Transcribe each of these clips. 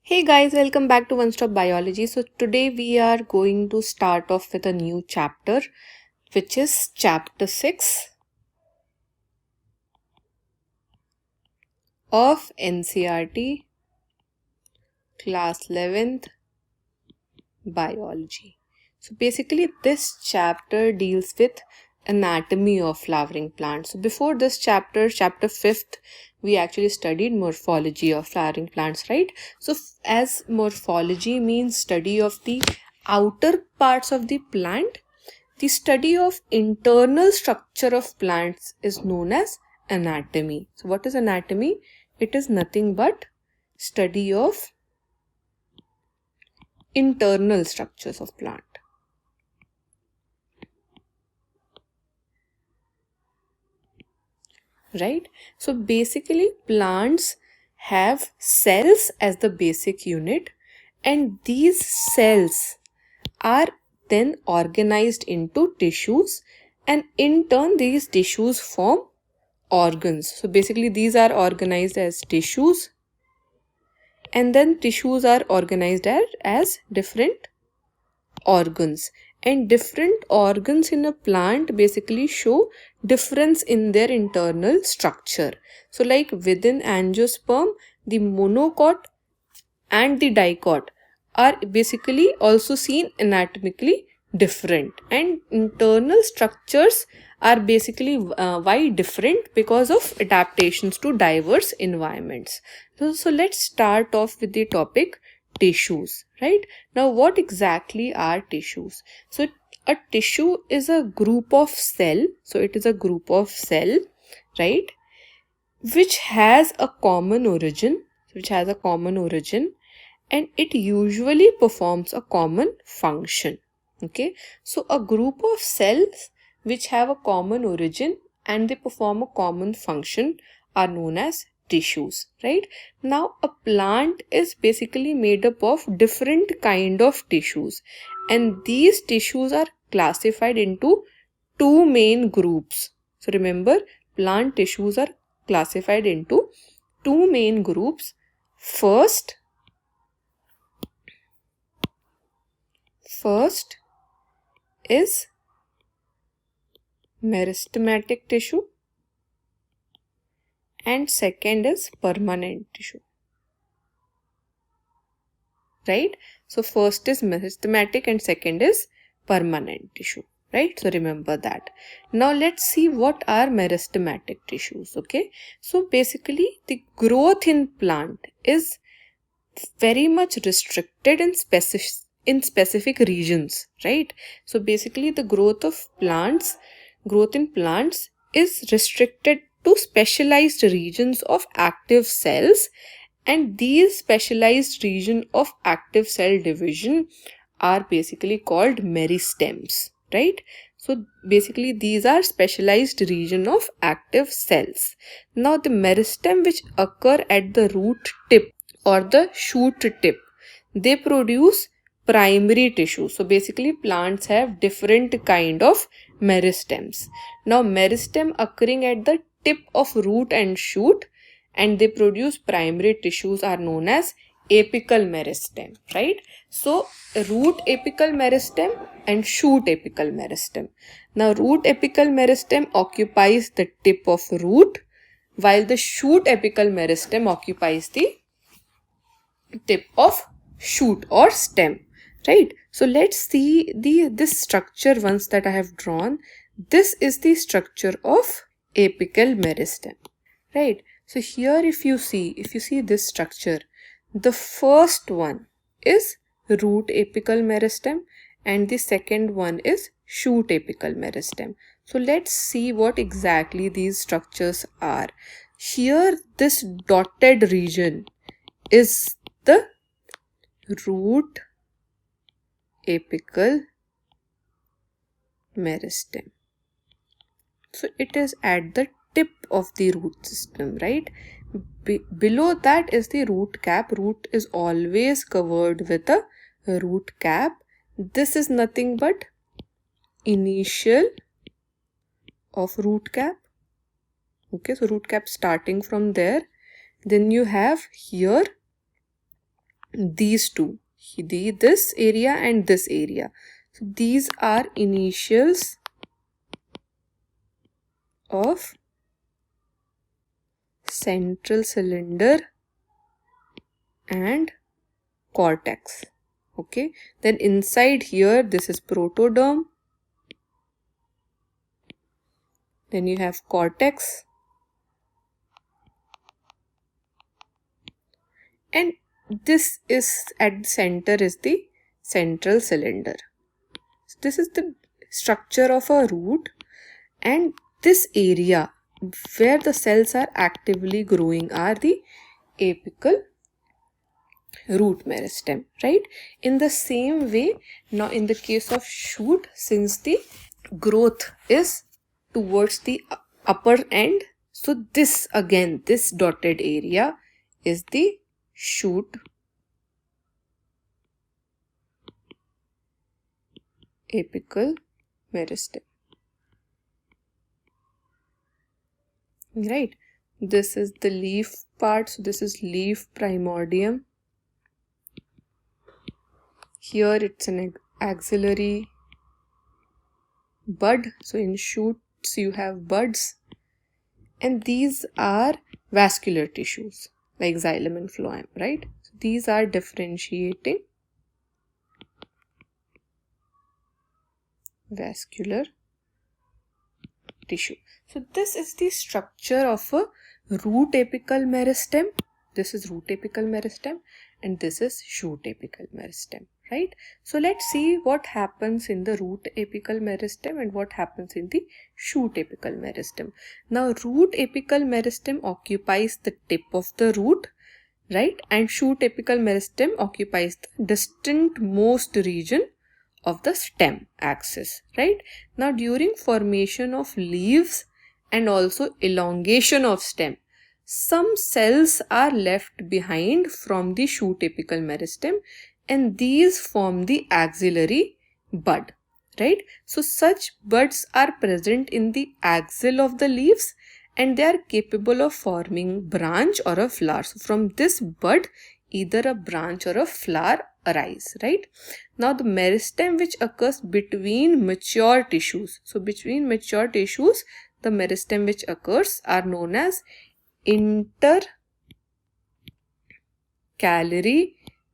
Hey guys, welcome back to One Stop Biology. So today we are going to start off with a new chapter, which is chapter 6 of NCERT Class 11th Biology. So basically this chapter deals with anatomy of flowering plants. So before this chapter 5th, we actually studied morphology of flowering plants, right? So as morphology means study of the outer parts of the plant, the study of internal structure of plants is known as anatomy. So what is anatomy? It is nothing but study of internal structures of plant. Right? So basically plants have cells as the basic unit, and these cells are then organized into tissues, and in turn these tissues form organs. So basically these are organized as tissues, and then tissues are organized as different organs, and different organs in a plant basically show difference in their internal structure. So like within angiosperm, the monocot and the dicot are basically also seen anatomically different, and internal structures are basically why different? Because of adaptations to diverse environments. So let's start off with the topic tissues. Right now, what exactly are tissues? So a tissue is a group of cell. So it is a group of cell, right, which has a common origin, and it usually performs a common function. Okay, so a group of cells which have a common origin and they perform a common function are known as tissues. Right now, a plant is basically made up of different kind of tissues, and these tissues are classified into two main groups. So remember, plant tissues are classified into two main groups. First is meristematic tissue, and second is permanent tissue. Right? So first is meristematic and second is permanent tissue. Right? So remember that. Now let's see what are meristematic tissues. Okay? So basically the growth in plant is very much restricted in specific regions, right? So basically the growth in plants is restricted to specialized regions of active cells, and these specialized region of active cell division are basically called meristems, right? So basically these are specialized region of active cells. Now the meristem which occur at the root tip or the shoot tip, they produce primary tissue. So basically plants have different kind of meristems. Now meristem occurring at the tip of root and shoot, and they produce primary tissues are known as apical meristem. Right? So root apical meristem and shoot apical meristem. Now root apical meristem occupies the tip of root, while the shoot apical meristem occupies the tip of shoot or stem. Right? So let's see this structure once that I have drawn. This is the structure of apical meristem. Right? So here if you see this structure, the first one is root apical meristem and the second one is shoot apical meristem. So let's see what exactly these structures are. Here this dotted region is the root apical meristem. So it is at the tip of the root system, right? Below that is the root cap. Root is always covered with a root cap. This is nothing but initial of root cap. Okay, so root cap starting from there. Then you have here these two, this area and this area. So these are initials of central cylinder and cortex. Okay, then inside here this is protoderm, then you have cortex, and this is at the center is the central cylinder. So this is the structure of a root, and this area where the cells are actively growing are the apical root meristem, right? In the same way, now in the case of shoot, since the growth is towards the upper end, so this again, this dotted area is the shoot apical meristem, right? This is the leaf part, so this is leaf primordium. Here it's an axillary bud, so in shoots you have buds, and these are vascular tissues like xylem and phloem, right? So these are differentiating vascular tissue. So this is the structure of a root apical meristem. This is root apical meristem and this is shoot apical meristem, right? So let's see what happens in the root apical meristem and what happens in the shoot apical meristem. Now root apical meristem occupies the tip of the root, right? And shoot apical meristem occupies the distant most region of the stem axis, right? Now during formation of leaves and also elongation of stem, some cells are left behind from the shoot apical meristem and these form the axillary bud, right? So such buds are present in the axil of the leaves and they are capable of forming branch or a flower. So from this bud, either a branch or a flower arise, right? Now the meristem which occurs between mature tissues. So between mature tissues, the meristem which occurs are known as intercalary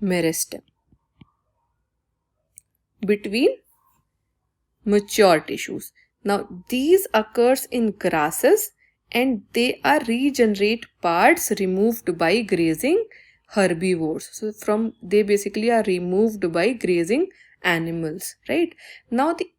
meristem. Between mature tissues. Now these occurs in grasses and they are regenerate parts removed by grazing herbivores. So they basically are removed by grazing animals, right? Now the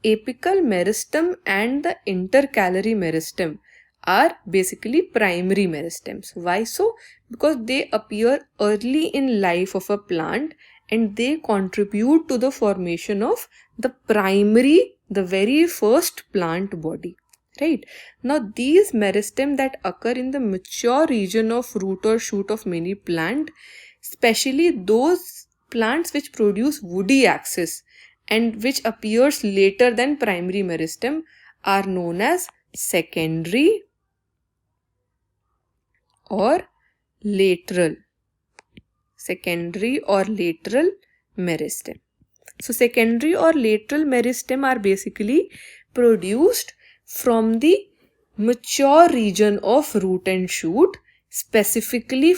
apical meristem and the intercalary meristem are basically primary meristems. Why so? Because they appear early in life of a plant and they contribute to the formation of the primary, the very first plant body, right? Now these meristem that occur in the mature region of root or shoot of many plant, especially those plants which produce woody axis and which appears later than primary meristem, are known as secondary or lateral meristem. So secondary or lateral meristem are basically produced from the mature region of root and shoot, specifically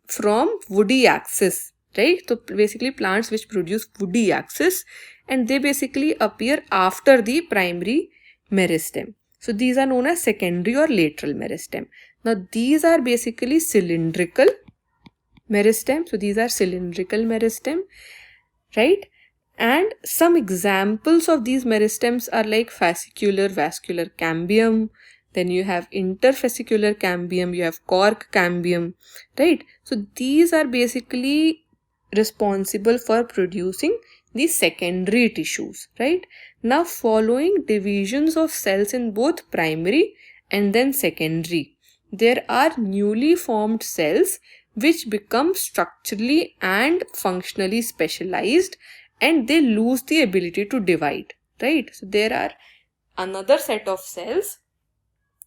from woody axis, right? So basically plants which produce woody axis and they basically appear after the primary meristem. So these are known as secondary or lateral meristem. Now these are basically cylindrical meristem. So these are cylindrical meristem, right? And some examples of these meristems are like fascicular vascular cambium, then you have interfascicular cambium, you have cork cambium, right? So these are basically responsible for producing the secondary tissues, right? Now following divisions of cells in both primary and then secondary, there are newly formed cells which become structurally and functionally specialized and they lose the ability to divide, right? So there are another set of cells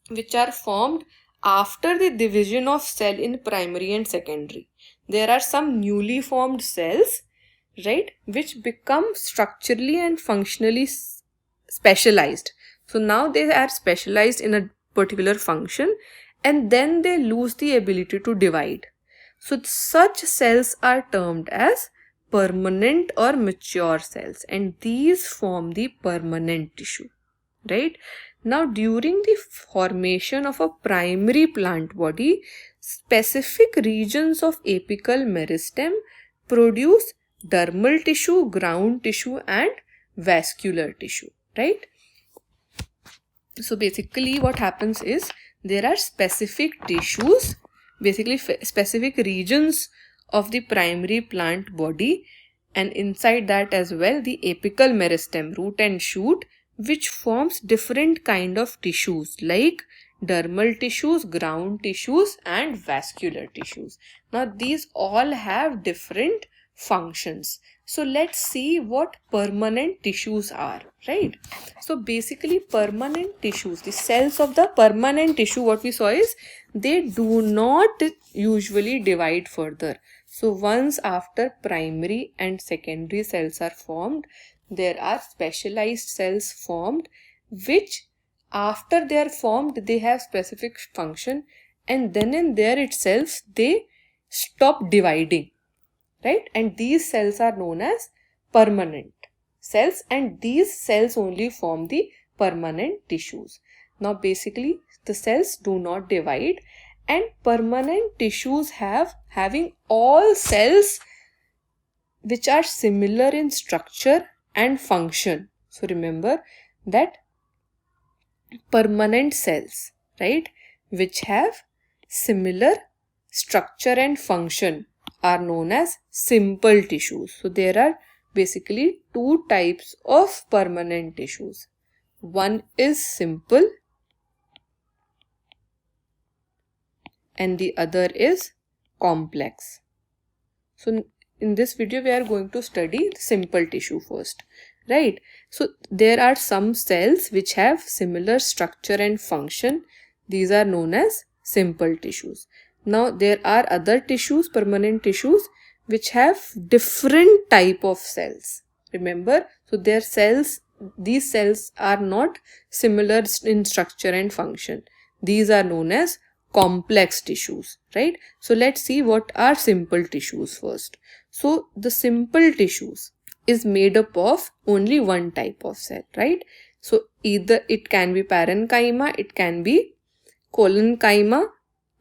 which are formed after the division of cell in primary and secondary. there are some newly formed cells, right, which become structurally and functionally specialized. So now they are specialized in a particular function, and then they lose the ability to divide. So such cells are termed as permanent or mature cells, and these form the permanent tissue, right? Now during the formation of a primary plant body, specific regions of apical meristem produce dermal tissue, ground tissue, and vascular tissue, right? So basically what happens is there are specific tissues, basically specific regions of the primary plant body, and inside that as well the apical meristem, root and shoot, which forms different kind of tissues like dermal tissues, ground tissues, and vascular tissues. Now these all have different functions. So let's see what permanent tissues are, right? So basically permanent tissues, the cells of the permanent tissue, what we saw is they do not usually divide further. So once after primary and secondary cells are formed, there are specialized cells formed, which after they are formed they have specific function, and then in there itself they stop dividing, right? And these cells are known as permanent cells, and these cells only form the permanent tissues. Now basically the cells do not divide, and permanent tissues having all cells which are similar in structure and function. So remember that permanent cells, right, which have similar structure and function are known as simple tissues. So there are basically two types of permanent tissues. One is simple and the other is complex. So in this video we are going to study simple tissue first, right? So there are some cells which have similar structure and function. These are known as simple tissues. Now there are other tissues, permanent tissues, which have different type of cells. Remember, so their cells, these cells are not similar in structure and function. These are known as complex tissues, right? So let's see what are simple tissues first. So the simple tissues is made up of only one type of cell, right? So either it can be parenchyma, it can be Colonchyma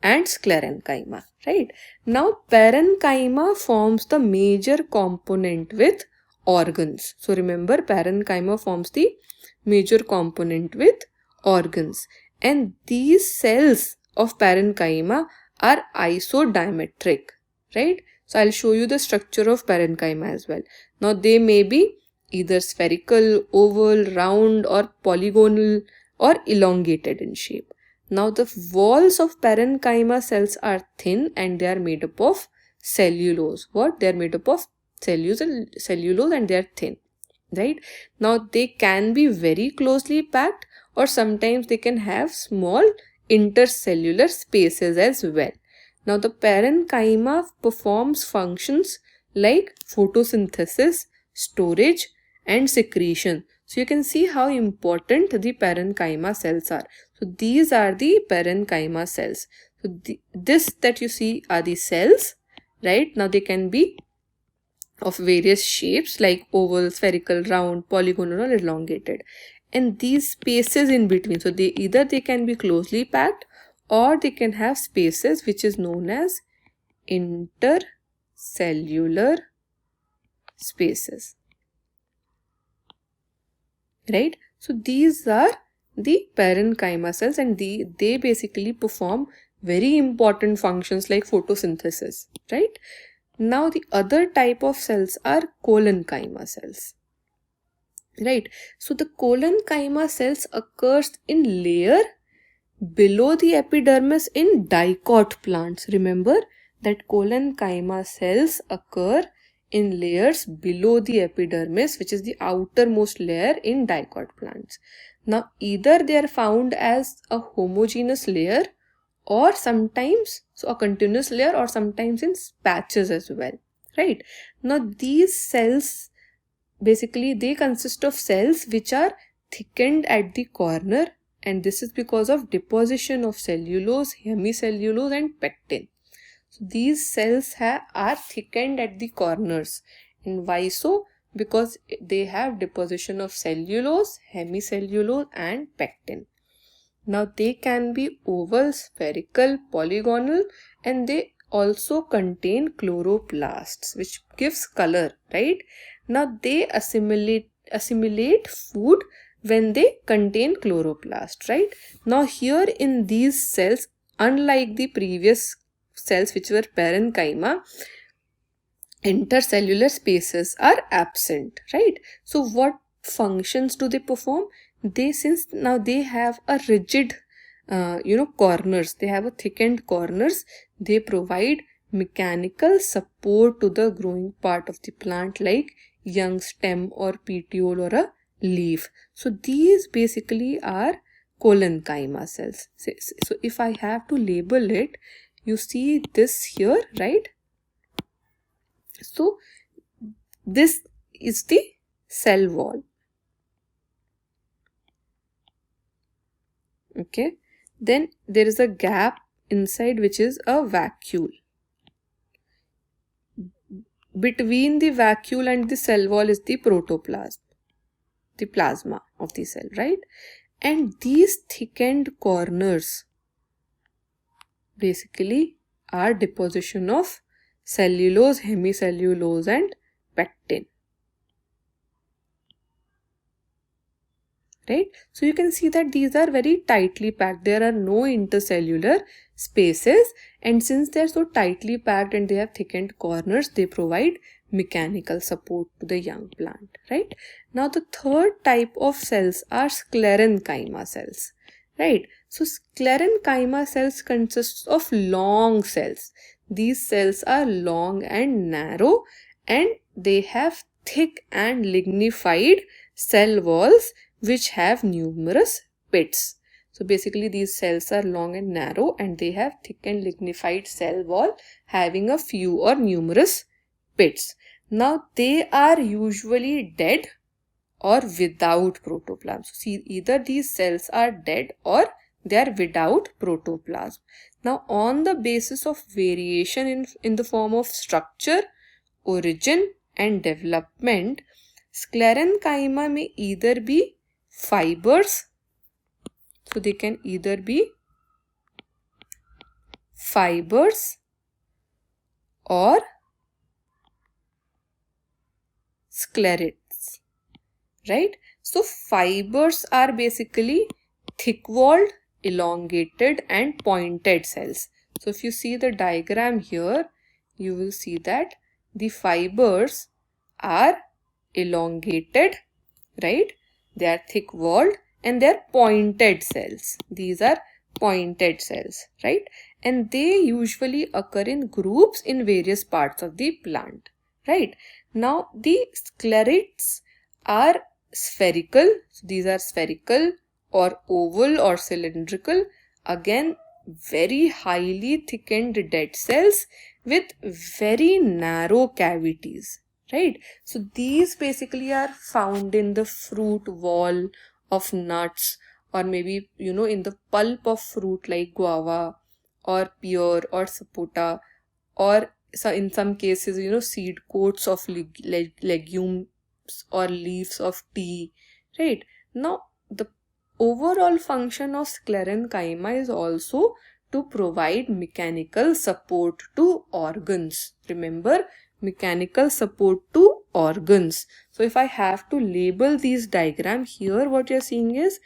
and Sclerenchyma, right? Now parenchyma forms the major component with organs. So remember, parenchyma forms the major component with organs, and these cells of parenchyma are isodiametric, right? So I'll show you the structure of parenchyma as well. Now they may be either spherical, oval, round, or polygonal, or elongated in shape. Now the walls of parenchyma cells are thin and they are made up of cellulose. What? They are made up of cellulose and they are thin, right? Now they can be very closely packed, or sometimes they can have small intercellular spaces as well. Now the parenchyma performs functions like photosynthesis, storage, and secretion. So you can see how important the parenchyma cells are. So these are the parenchyma cells. So this that you see are the cells, right? Now they can be of various shapes like oval, spherical, round, polygonal, or elongated. And these spaces in between, so they can be closely packed or they can have spaces which is known as intercellular spaces, right? So these are the parenchyma cells, and they basically perform very important functions like photosynthesis, right? Now the other type of cells are Colonchyma cells, right? So the Colonchyma cells occurs in layer below the epidermis in dicot plants. Remember that Colonchyma cells occur in layers below the epidermis, which is the outermost layer in dicot plants. Now either they are found as a homogeneous layer or sometimes So a continuous layer, or sometimes in patches as well, right? Now these cells, basically they consist of cells which are thickened at the corner, and this is because of deposition of cellulose, hemicellulose and pectin. So these cells are thickened at the corners. And why so? Because they have deposition of cellulose, hemicellulose and pectin. Now they can be oval, spherical, polygonal, and they also contain chloroplasts, which gives color, right? Now they assimilate food when they contain chloroplast, right? Now here in these cells, unlike the previous cells which were parenchyma, intercellular spaces are absent, right? So what functions do they perform? Since now they have a rigid corners, they have a thickened corners, they provide mechanical support to the growing part of the plant, like young stem or petiole or a leaf. So these basically are Colonchyma cells. So if I have to label it, you see this here, right? So this is the cell wall. Okay, then there is a gap inside which is a vacuole. Between the vacuole and the cell wall is the protoplasm, the plasma of the cell, right? And these thickened corners basically are deposition of cellulose, hemicellulose and pectin, right? So you can see that these are very tightly packed. There are no intercellular spaces, and since they are so tightly packed and they have thickened corners, they provide mechanical support to the young plant, right? Now the third type of cells are Sclerenchyma cells, right? So Sclerenchyma cells consists of long cells. These cells are long and narrow, and they have thick and lignified cell walls which have numerous pits. So basically these cells are long and narrow, and they have thick and lignified cell wall having a few or numerous pits. Now they are usually dead or without protoplasm. So see, either these cells are dead or they are without protoplasm. Now on the basis of variation in the form of structure, origin and development, Sclerenchyma may either be fibers, so they can either be fibers or sclerids, right? So fibers are basically thick-walled, elongated and pointed cells. So if you see the diagram here, you will see that the fibers are elongated, right? They are thick-walled and they are pointed cells. These are pointed cells, right? And they usually occur in groups in various parts of the plant, right? Now the sclerids are spherical. So these are spherical or oval or cylindrical. Again, very highly thickened dead cells with very narrow cavities, right? So these basically are found in the fruit wall of nuts, or maybe in the pulp of fruit like guava or pear or sapota, or in some cases seed coats of legumes or leaves of tea, right? Now the overall function of Sclerenchyma is also to provide mechanical support to organs. Remember, mechanical support to organs. So if I have to label these diagrams here, what you're seeing is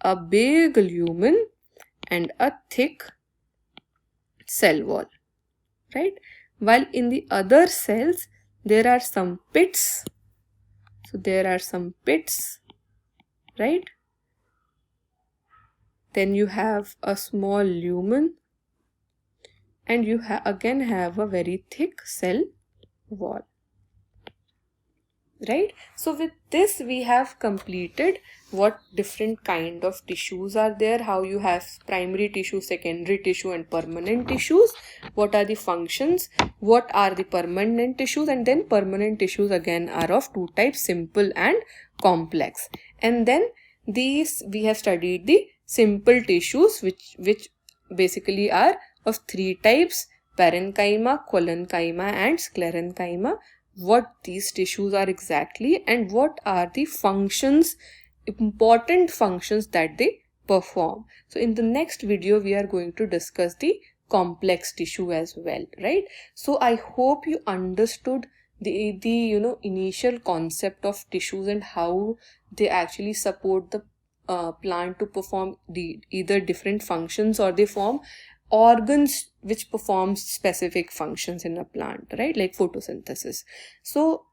a big lumen and a thick cell wall, right? While in the other cells there are some pits. So there are some pits, right? Then you have a small lumen, and you again have a very thick cell wall. right? So with this we have completed what different kind of tissues are there, how you have primary tissue, secondary tissue and permanent tissues, what are the functions, what are the permanent tissues, and then permanent tissues again are of two types, simple and complex. And then these we have studied the simple tissues which basically are of three types: parenchyma, collenchyma and sclerenchyma. What these tissues are exactly and what are the functions, important functions that they perform. So in the next video we are going to discuss the complex tissue as well, right? So I hope you understood the initial concept of tissues and how they actually support the plant to perform the either different functions, or they form organs which perform specific functions in a plant, right? Like photosynthesis. So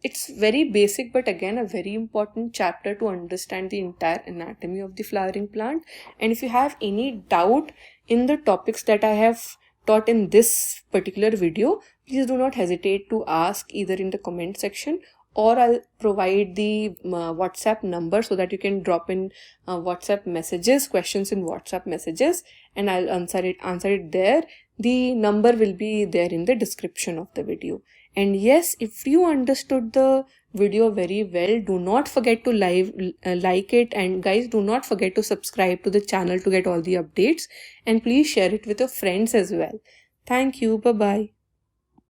it's very basic, but again a very important chapter to understand the entire anatomy of the flowering plant. And if you have any doubt in the topics that I have taught in this particular video, please do not hesitate to ask either in the comment section, or I'll provide the WhatsApp number so that you can drop in WhatsApp messages, questions in WhatsApp messages, and I'll answer it there. The number will be there in the description of the video. And yes, if you understood the video very well, do not forget to like it, and guys, do not forget to subscribe to the channel to get all the updates, and please share it with your friends as well. Thank you. Bye bye.